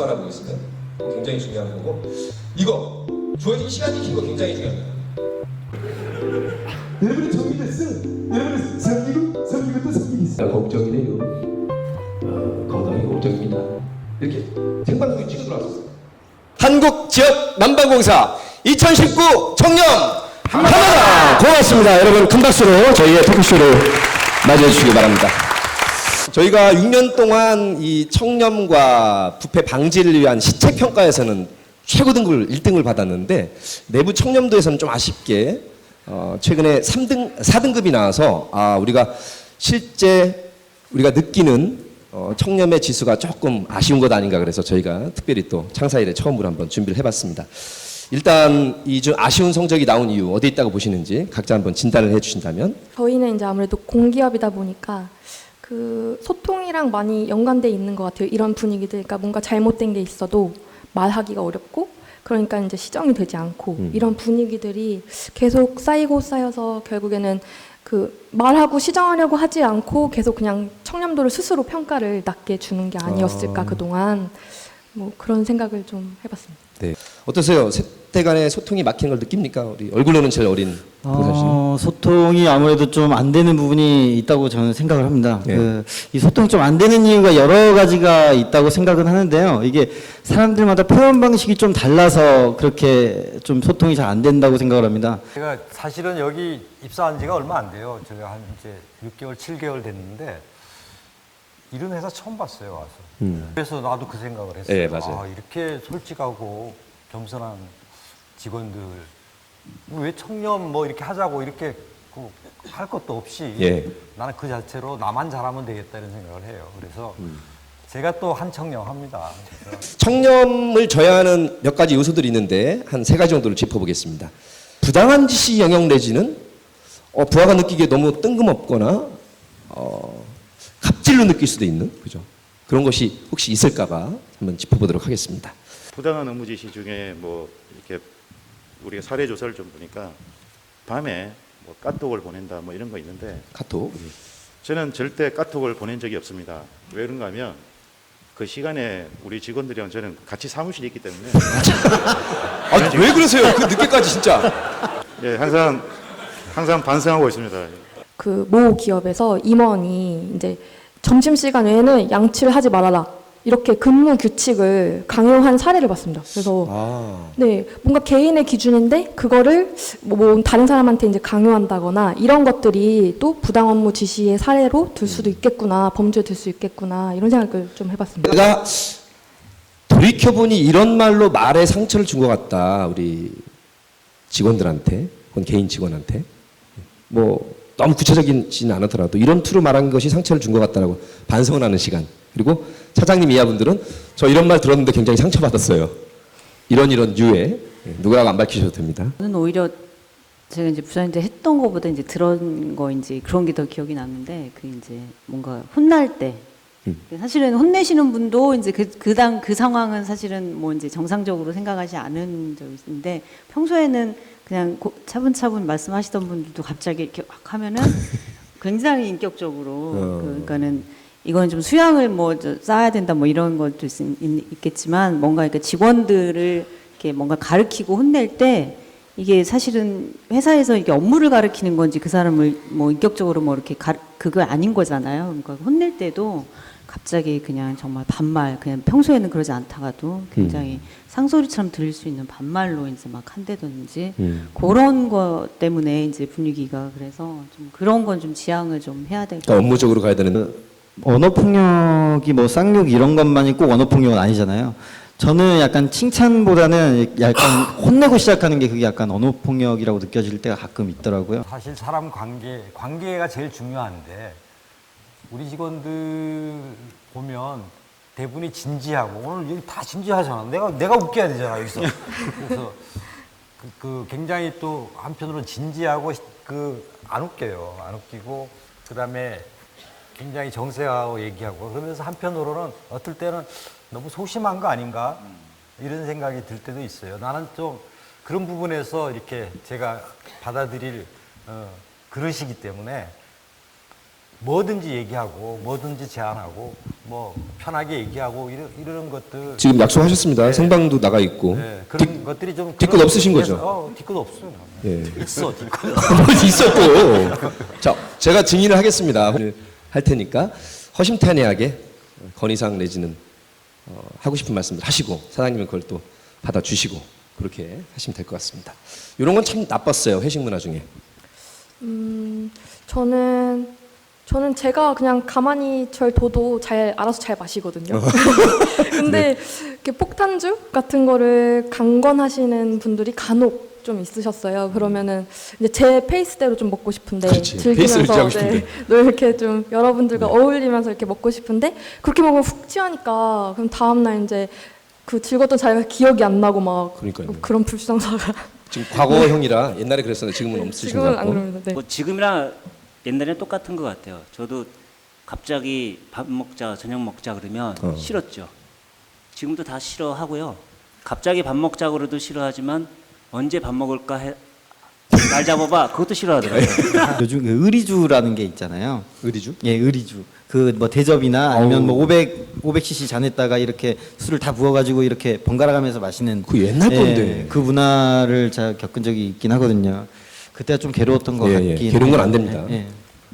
지수 알아보겠습니다. 굉장히 중요한 거고, 이거 주어진 시간 지킨 거 굉장히 중요합니다. 여러분이 정리됐어. 여러분은 섬기고 또 섬기고 있어. 걱정이네요. 건강이 걱정입니다. 이렇게 생방송에 찍어 들어왔었어요. 한국지역 난방공사 2019 청년 하나! 고맙습니다. 여러분 큰 박수로 저희의 토크쇼를 맞이해 주시기 바랍니다. 저희가 6년 동안 이 청렴과 부패 방지를 위한 시책 평가에서는 최고 등급을 1등을 받았는데 내부 청렴도에서는 좀 아쉽게 최근에 4등급이 나와서 우리가 실제 우리가 느끼는 청렴의 지수가 조금 아쉬운 것 아닌가 그래서 저희가 특별히 또 창사 이래 처음으로 한번 준비를 해봤습니다. 일단 이 좀 아쉬운 성적이 나온 이유 어디 있다고 보시는지 각자 한번 진단을 해주신다면. 저희는 이제 아무래도 공기업이다 보니까 그 소통이랑 많이 연관돼 있는 것 같아요. 이런 분위기들, 그러니까 뭔가 잘못된 게 있어도 말하기가 어렵고, 그러니까 이제 시정이 되지 않고 이런 분위기들이 계속 쌓이고 쌓여서 결국에는 그 말하고 시정하려고 하지 않고 계속 그냥 청렴도를 스스로 평가를 낮게 주는 게 아니었을까 그동안 뭐 그런 생각을 좀 해봤습니다. 네. 어떠세요? 세대 간의 소통이 막힌 걸 느낍니까? 우리 얼굴로는 제일 어린 봉사씨는. 소통이 아무래도 좀 안 되는 부분이 있다고 저는 생각을 합니다. 네. 이 소통이 좀 안 되는 이유가 여러 가지가 있다고 생각은 하는데요. 이게 사람들마다 표현 방식이 좀 달라서 그렇게 좀 소통이 잘 안 된다고 생각을 합니다. 제가 사실은 여기 입사한 지가 얼마 안 돼요. 제가 한 이제 6개월, 7개월 됐는데 이런 회사 처음 봤어요, 와서. 그래서 나도 그 생각을 했어요. 네, 맞아요. 이렇게 솔직하고 겸손한 직원들 왜 청렴 뭐 이렇게 하자고 이렇게 할 것도 없이 나는 그 자체로 나만 잘하면 되겠다 이런 생각을 해요. 그래서 제가 또 한 청렴합니다. 청렴을 져야 하는 몇 가지 요소들이 있는데 한 3가지 정도를 짚어보겠습니다. 부당한 지시 영역 내지는 부하가 느끼기에 너무 뜬금없거나 갑질로 느낄 수도 있는 그죠? 그런 것이 혹시 있을까봐 한번 짚어보도록 하겠습니다. 부당한 업무 지시 중에 뭐 이렇게 우리가 사례 조사를 좀 보니까 밤에 뭐 카톡을 보낸다 뭐 이런 거 있는데 카톡. 저는 절대 카톡을 보낸 적이 없습니다. 왜 그런가 하면 그 시간에 우리 직원들이랑 저는 같이 사무실에 있기 때문에 왜 그러세요? 그 늦게까지 진짜. 예, 항상 반성하고 있습니다. 그 모 기업에서 임원이 이제 점심시간 외에는 양치를 하지 말아라 이렇게 근무 규칙을 강요한 사례를 봤습니다. 그래서 네, 뭔가 개인의 기준인데 그거를 뭐 다른 사람한테 이제 강요한다거나 이런 것들이 또 부당 업무 지시의 사례로 들 수도 있겠구나, 범죄 될 수 있겠구나 이런 생각을 좀 해봤습니다. 내가 돌이켜보니 이런 말로 말에 상처를 준 것 같다. 우리 직원들한테, 혹은 개인 직원한테. 뭐 너무 구체적이진 않더라도 이런 투로 말한 것이 상처를 준 것 같다라고 반성을 하는 시간. 그리고 차장님 이하분들은 저 이런 말 들었는데 굉장히 상처받았어요. 이런 유의 누구라고 안 밝히셔도 됩니다. 저는 오히려 제가 이제 부장님들 했던 거보다 이제 들은 거 이제 그런 게 더 기억이 났는데 그 이제 뭔가 혼날 때 사실은 혼내시는 분도 이제 그 상황은 사실은 뭐 이제 정상적으로 생각하지 않은 적이 있는데 평소에는 그냥 차분차분 말씀하시던 분들도 갑자기 이렇게 확 하면은 굉장히 인격적으로 그러니까는 이건 좀 수양을 뭐 쌓아야 된다 뭐 이런 것도 있겠지만 뭔가 이렇게 직원들을 이렇게 뭔가 가르치고 혼낼 때 이게 사실은 회사에서 이게 업무를 가르치는 건지 그 사람을 뭐 인격적으로 뭐 이렇게 그거 아닌 거잖아요. 그러니까 혼낼 때도 갑자기 그냥 정말 반말 그냥 평소에는 그러지 않다가도 굉장히 상소리처럼 들릴 수 있는 반말로 이제 막 한다든지 그런 것 때문에 이제 분위기가 그래서 좀 그런 건 좀 지양을 좀 해야 될 것 같아요. 업무적으로 가야 되는 언어 폭력이 뭐 쌍욕 이런 것만이 꼭 언어 폭력은 아니잖아요. 저는 약간 칭찬보다는 약간 혼내고 시작하는 게 그게 약간 언어 폭력이라고 느껴질 때가 가끔 있더라고요. 사실 사람 관계가 제일 중요한데 우리 직원들 보면 대부분이 진지하고 오늘 여기 다 진지하잖아. 내가 웃겨야 되잖아 여기서. 그래서 그 굉장히 또 한편으로는 진지하고 안 웃겨요. 안 웃기고 그다음에 굉장히 정색하고 얘기하고 그러면서 한편으로는 어떨 때는 너무 소심한 거 아닌가 이런 생각이 들 때도 있어요. 나는 좀 그런 부분에서 이렇게 제가 받아들일 그릇이기 때문에 뭐든지 얘기하고 뭐든지 제안하고 뭐 편하게 얘기하고 이런 것들 지금 약속하셨습니다. 생방도 나가 있고. 네, 그런 것들이 좀 뒤끝 그런 없으신 거죠? 의미에서, 뒤끝 없어요. 예. 있어 뒤끝. 뭐 있어 또. 자, 제가 증인을 하겠습니다. 할 테니까 허심탄회하게 건의사항 내지는 하고 싶은 말씀들 하시고 사장님은 그걸 또 받아주시고 그렇게 하시면 될 것 같습니다. 이런 건 참 나빴어요. 회식 문화 중에. 저는 제가 그냥 가만히 절 둬도 알아서 잘 마시거든요. 근데 이렇게 폭탄주 같은 거를 강권하시는 분들이 간혹 좀 있으셨어요. 그러면은 이제 제 페이스대로 좀 먹고 싶은데 그렇지. 페이스를 유지하고 싶은데. 늘 이렇게 좀 여러분들과 어울리면서 이렇게 먹고 싶은데 그렇게 먹으면 훅 취하니까 그럼 다음 날 이제 그 즐거웠던 자리가 기억이 안 나고 막 그러니까요. 그런 불상사가 지금 과거형이라 옛날에 그랬었는데 지금은 없으신 것 지금은 안 같고. 그럽니다. 네. 뭐 지금이랑 옛날이랑 똑같은 것 같아요. 저도 갑자기 밥 먹자, 저녁 먹자 그러면 싫었죠. 지금도 다 싫어하고요. 갑자기 밥 먹자 그래도 싫어하지만 언제 밥 먹을까 날 잡아봐 그것도 싫어하더라고요. 요즘 그 의리주라는 게 있잖아요. 의리주? 예, 의리주. 그 뭐 대접이나 아니면 뭐 500cc 잔에다가 이렇게 술을 다 부어가지고 이렇게 번갈아 가면서 마시는 그 옛날 건데. 그 문화를 제가 겪은 적이 있긴 하거든요. 그때가 좀 괴로웠던 것 예, 예. 같긴 괴로운 건 해요. 안 됩니다. 예.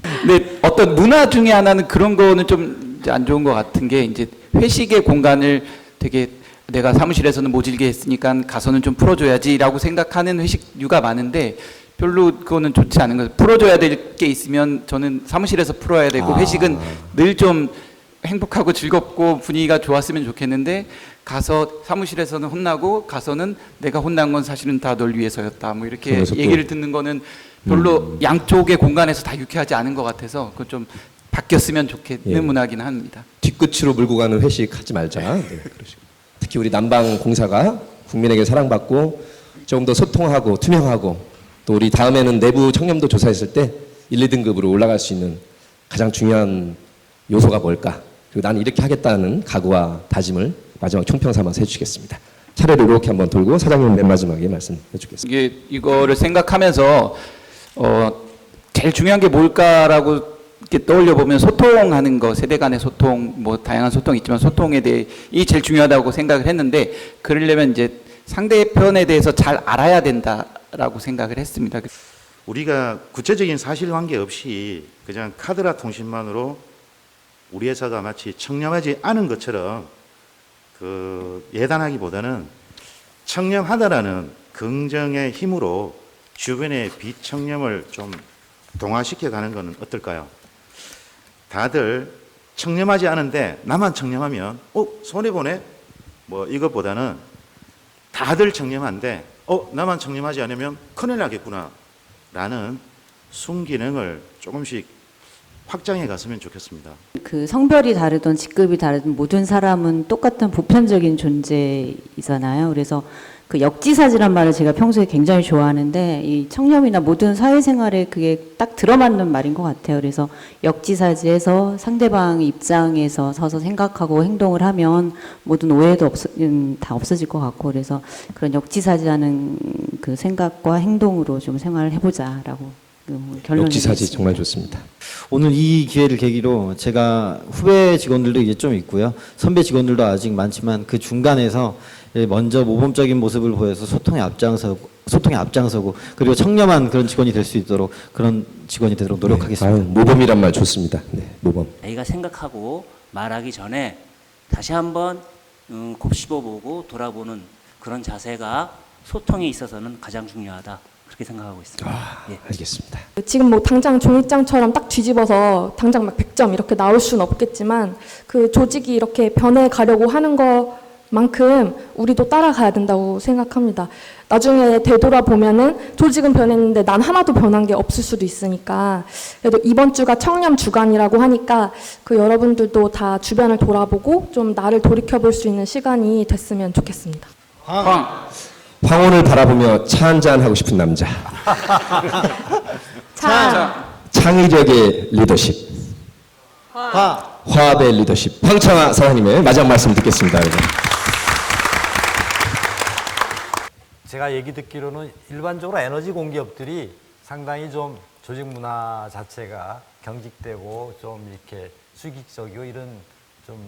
근데 어떤 문화 중에 하나는 그런 거는 좀 안 좋은 것 같은 게 이제 회식의 공간을 되게 내가 사무실에서는 모질게 했으니까 가서는 좀 풀어줘야지라고 생각하는 회식류가 많은데 별로 그거는 좋지 않은 거죠. 풀어줘야 될 게 있으면 저는 사무실에서 풀어야 되고 회식은 늘 좀 행복하고 즐겁고 분위기가 좋았으면 좋겠는데 가서 사무실에서는 혼나고 가서는 내가 혼난 건 사실은 다 널 위해서였다 뭐 이렇게 그러면서 또- 얘기를 듣는 거는 별로 양쪽의 공간에서 다 유쾌하지 않은 것 같아서 그건 좀 바뀌었으면 좋겠는 예. 문화긴 합니다. 뒤끝으로 몰고 가는 회식 하지 말자. 네, 그러시고. 특히 우리 남방공사가 국민에게 사랑받고 조금 더 소통하고 투명하고 또 우리 다음에는 내부 청렴도 조사했을 때 1, 2등급으로 올라갈 수 있는 가장 중요한 요소가 뭘까? 그리고 나는 이렇게 하겠다는 각오와 다짐을 마지막 총평 삼아서 해주시겠습니다. 차례로 이렇게 한번 돌고 사장님 맨 마지막에 말씀해 주겠습니다. 이거를 생각하면서 제일 중요한 게 뭘까라고 이렇게 떠올려 보면 소통하는 거, 세대 간의 소통, 뭐 다양한 소통이 있지만 소통에 대해 이 제일 중요하다고 생각을 했는데 그러려면 이제 상대편에 대해서 잘 알아야 된다라고 생각을 했습니다. 우리가 구체적인 사실관계 없이 그냥 카드라 통신만으로 우리 회사가 마치 청렴하지 않은 것처럼 예단하기보다는 청렴하다라는 긍정의 힘으로 주변의 비청렴을 좀 동화시켜 가는 것은 어떨까요? 다들 청렴하지 않은데 나만 청렴하면 손해보네? 뭐 이것보다는 다들 청렴한데 나만 청렴하지 않으면 큰일 나겠구나 라는 순기능을 조금씩 확장해 갔으면 좋겠습니다. 그 성별이 다르든 직급이 다르든 모든 사람은 똑같은 보편적인 존재이잖아요. 그래서 그 역지사지란 말을 제가 평소에 굉장히 좋아하는데 이 청렴이나 모든 사회생활에 그게 딱 들어맞는 말인 것 같아요. 그래서 역지사지에서 상대방 입장에서 서서 생각하고 행동을 하면 모든 오해도 다 없어질 것 같고 그래서 그런 역지사지하는 그 생각과 행동으로 좀 생활을 해보자라고 결론을 역지사지 내리겠습니다. 정말 좋습니다. 오늘 이 기회를 계기로 제가 후배 직원들도 이제 좀 있고요. 선배 직원들도 아직 많지만 그 중간에서 먼저 모범적인 모습을 보여서 소통에 앞장서고 그리고 청렴한 그런 직원이 될 수 있도록 그런 직원이 되도록 노력하겠습니다. 네, 모범이란 말 좋습니다. 네, 모범. 아이가 생각하고 말하기 전에 다시 한번 곱씹어보고 돌아보는 그런 자세가 소통에 있어서는 가장 중요하다 그렇게 생각하고 있습니다. 예. 알겠습니다. 지금 뭐 당장 종이장처럼 딱 뒤집어서 당장 막 100점 이렇게 나올 수는 없겠지만 그 조직이 이렇게 변해 가려고 하는 것만큼 우리도 따라가야 된다고 생각합니다. 나중에 되돌아보면은 조직은 변했는데 난 하나도 변한 게 없을 수도 있으니까 그래도 이번 주가 청렴 주간이라고 하니까 그 여러분들도 다 주변을 돌아보고 좀 나를 돌이켜볼 수 있는 시간이 됐으면 좋겠습니다. 황혼을 바라보며 차 한잔 하고 싶은 남자. 창의력의 리더십. 화합의 리더십. 황창아 사장님의 마지막 말씀 듣겠습니다. 여러분. 제가 얘기 듣기로는 일반적으로 에너지 공기업들이 상당히 좀 조직 문화 자체가 경직되고 좀 이렇게 수직적이고 이런 좀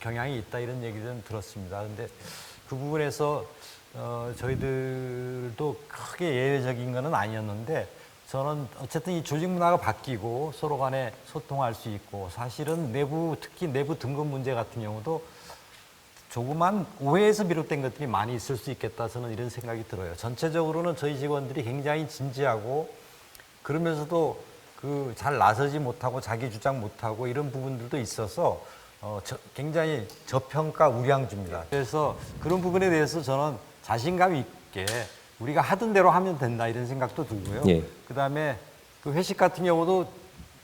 경향이 있다 이런 얘기들은 들었습니다. 근데 그 부분에서 저희들도 크게 예외적인 것은 아니었는데 저는 어쨌든 이 조직 문화가 바뀌고 서로 간에 소통할 수 있고 사실은 특히 내부 등급 문제 같은 경우도 조그만 오해에서 비롯된 것들이 많이 있을 수 있겠다 저는 이런 생각이 들어요. 전체적으로는 저희 직원들이 굉장히 진지하고 그러면서도 잘 나서지 못하고 자기 주장 못하고 이런 부분들도 있어서 굉장히 저평가 우량주입니다. 그래서 그런 부분에 대해서 저는 자신감 있게 우리가 하던 대로 하면 된다 이런 생각도 들고요. 예. 그다음에 그 회식 같은 경우도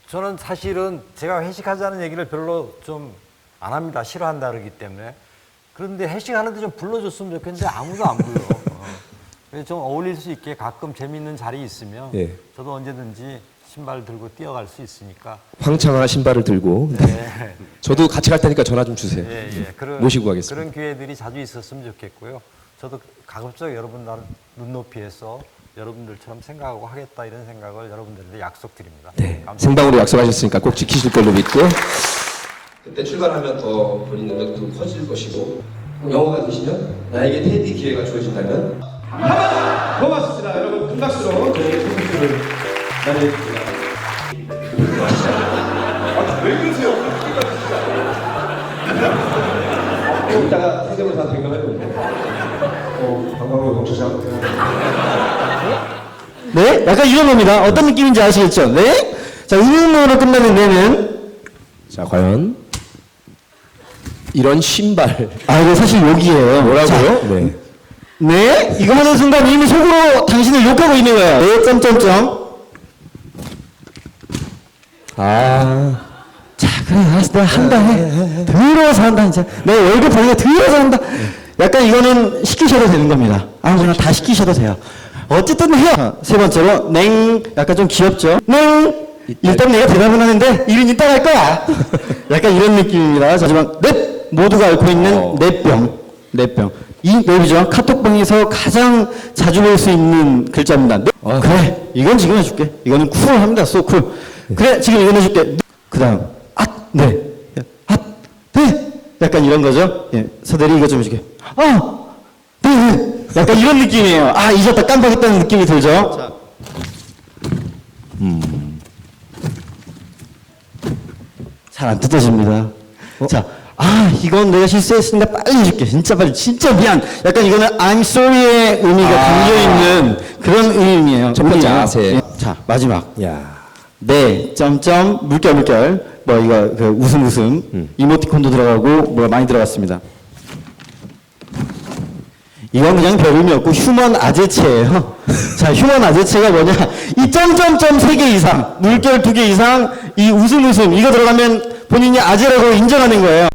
저는 사실은 제가 회식하자는 얘기를 별로 좀 안 합니다. 싫어한다 그러기 때문에. 그런데 회식하는데 좀 불러줬으면 좋겠는데 아무도 안 불러. 그래서 좀 어울릴 수 있게 가끔 재미있는 자리 있으면 예. 저도 언제든지 신발 들고 뛰어갈 수 있으니까. 황창아 신발을 들고. 네. 저도 같이 갈 테니까 전화 좀 주세요. 예, 예. 모시고 가겠습니다. 그런 기회들이 자주 있었으면 좋겠고요. 저도 가급적 여러분 눈높이에서 여러분들처럼 생각하고 하겠다 이런 생각을 여러분들한테 약속드립니다. 네. 감사합니다. 생방으로 약속하셨으니까 꼭 지키실 걸로 믿고. 그때 출발하면 더 본인 능력도 커질 것이고 영어가 되시면 나에게 테디 기회가 주어진다면 하나 고맙습니다. 여러분 큰 박수로 저희 콘서트를 마련해주세요. 왜 그러세요? 이따가 세점을 다 변경해볼게요. 관광부 공처장. 네? 약간 이런 겁니다. 어떤 느낌인지 아시겠죠? 네? 자, 음음으로 끝나는 네는 자, 과연 이런 신발. 아, 이거 사실 욕이에요. 뭐라고요? 자, 네. 네? 이거 하는 순간 이미 속으로 당신을 욕하고 있는 거예요. 네, 점점점. 아, 자, 그래, 알았어. 내가 한다 해. 들어서 한다, 이제. 내 월급 받으니까 들어서 한다. 약간 이거는 시키셔도 되는 겁니다. 아무거나 다 시키셔도 돼요. 어쨌든 해요. 세 번째로, 냉. 약간 좀 귀엽죠? 냉. 일단 내가 대답은 하는데, 일은 이따 갈 거야. 약간 이런 느낌입니다. 자, 마지막, 넵. 모두가 앓고 있는 넷병. 넷병. 이 넷이죠. 카톡방에서 가장 자주 볼 수 있는 글자입니다. 넷. 그래. 이건 지금 해줄게. 이거는 쿨합니다. 소 쿨. 그래. 지금 이건 해줄게. 그 다음. 앗. 네. 앗. 네. 약간 이런 거죠. 예. 서대리 이거 좀 해줄게. 네. 네. 약간 이런 느낌이에요. 아, 잊었다 깜빡했다는 느낌이 들죠. 자. 잘 안 뜯어집니다. 자, 이건 내가 실수했으니까 빨리 해줄게. 진짜 빨리. 진짜 미안. 약간 이거는 I'm sorry의 의미가 담겨있는 그런 의미예요. 첫 번째 아세. 자, 마지막. 야. 네, 점점, 물결. 뭐, 이거, 웃음. 이모티콘도 들어가고, 뭐가 많이 들어갔습니다. 이건 그냥 별 의미 없고 휴먼 아재체예요. 자, 휴먼 아재체가 뭐냐? 이 점점점 3개 이상, 물결 2개 이상, 이 웃음 이거 들어가면 본인이 아재라고 인정하는 거예요.